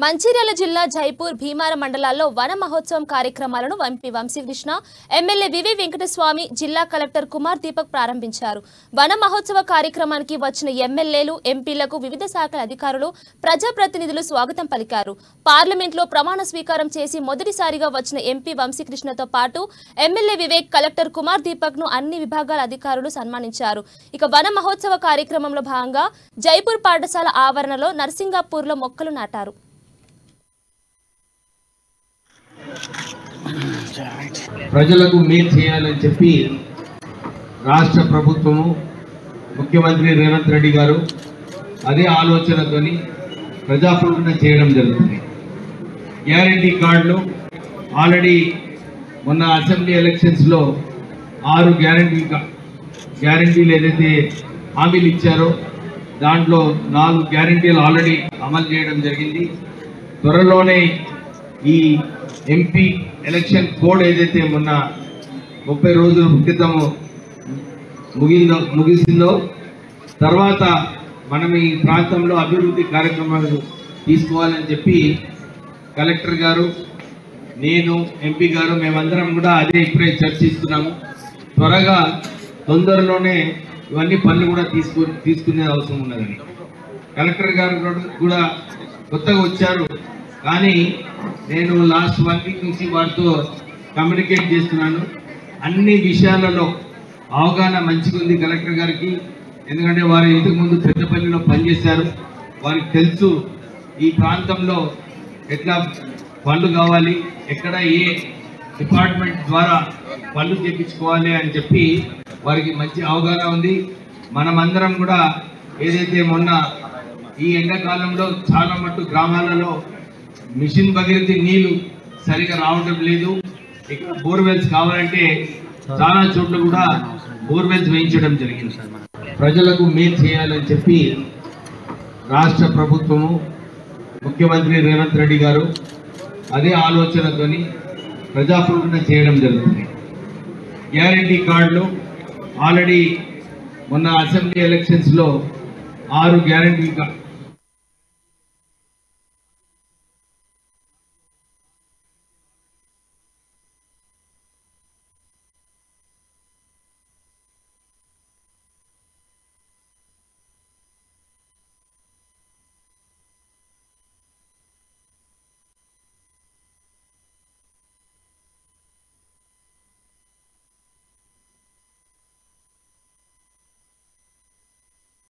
మంచిర్యాల జిల్లా జైపూర్ భీమారం మండలాల్లో వన మహోత్సవం కార్యక్రమాలను ఎంపీ వంశీకృష్ణ, ఎమ్మెల్యే వివి వెంకటస్వామి, జిల్లా కలెక్టర్ కుమార్ దీపక్ ప్రారంభించారు. వన మహోత్సవ కార్యక్రమానికి వచ్చిన ఎమ్మెల్యేలు, ఎంపీలకు వివిధ శాఖల అధికారులు, ప్రజాప్రతినిధులు స్వాగతం పలికారు. పార్లమెంట్లో ప్రమాణ స్వీకారం చేసి మొదటిసారిగా వచ్చిన ఎంపీ వంశీకృష్ణతో పాటు ఎమ్మెల్యే వివేక్, కలెక్టర్ కుమార్ దీపక్ ను అన్ని విభాగాల అధికారులు సన్మానించారు. ఇక వన మహోత్సవ కార్యక్రమంలో భాగంగా జైపూర్ పాఠశాల ఆవరణలో నర్సింగాపూర్లో మొక్కలు నాటారు. ప్రజలకు మేలు చేయాలని చెప్పి రాష్ట్ర ప్రభుత్వము, ముఖ్యమంత్రి రేవంత్ రెడ్డి గారు అదే ఆలోచనతోని ప్రజాపాలన చేయడం జరుగుతుంది. గ్యారంటీ కార్డులు ఆల్రెడీ మొన్న అసెంబ్లీ ఎలక్షన్స్లో 6 గ్యారంటీలు ఏదైతే హామీలు ఇచ్చారో దాంట్లో 4 గ్యారంటీలు ఆల్రెడీ అమలు చేయడం జరిగింది. త్వరలోనే ఈ ఎంపీ ఎలక్షన్ కోడ్ ఏదైతే మొన్న 30 రోజుల క్రితం ముగిసిందో తర్వాత మనం ఈ ప్రాంతంలో అభివృద్ధి కార్యక్రమాలు తీసుకోవాలని చెప్పి కలెక్టర్ గారు, నేను, ఎంపీ గారు మేమందరం కూడా అదే ఇప్పుడే చర్చిస్తున్నాము. త్వరగా తొందరలోనే ఇవన్నీ పనులు కూడా తీసుకునే అవసరం ఉన్నదని. కలెక్టర్ గారు కూడా కొత్తగా వచ్చారు, కానీ నేను లాస్ట్ 1 వీక్ నుంచి వారితో కమ్యూనికేట్ చేస్తున్నాను. అన్ని విషయాలలో అవగాహన మంచిగా ఉంది కలెక్టర్ గారికి. ఎందుకంటే వారు ఇంతకుముందు పెద్దపల్లిలో పనిచేశారు. వారికి తెలుసు ఈ ప్రాంతంలో ఎట్లా పనులు కావాలి, ఎక్కడ ఏ డిపార్ట్మెంట్ ద్వారా పనులు చేయించుకోవాలి అని చెప్పి వారికి మంచి అవగాహన ఉంది. మనమందరం కూడా ఏదైతే మొన్న ఈ ఎండాకాలంలో చాలా మట్టు గ్రామాలలో మిషన్ భగీరథ నీళ్లు సరిగా రావడం లేదు. ఇక్కడ బోర్వెల్స్ కావాలంటే చాలా చోట్ల కూడా బోర్వెల్స్ వేయించడం జరిగింది. ప్రజలకు మేలు చేయాలని చెప్పి రాష్ట్ర ప్రభుత్వము, ముఖ్యమంత్రి రేవంత్ రెడ్డి గారు అదే ఆలోచనతోని ప్రజాపాలన చేయడం జరుగుతుంది. గ్యారంటీ కార్డులు ఆల్రెడీ మొన్న అసెంబ్లీ ఎలక్షన్స్లో 6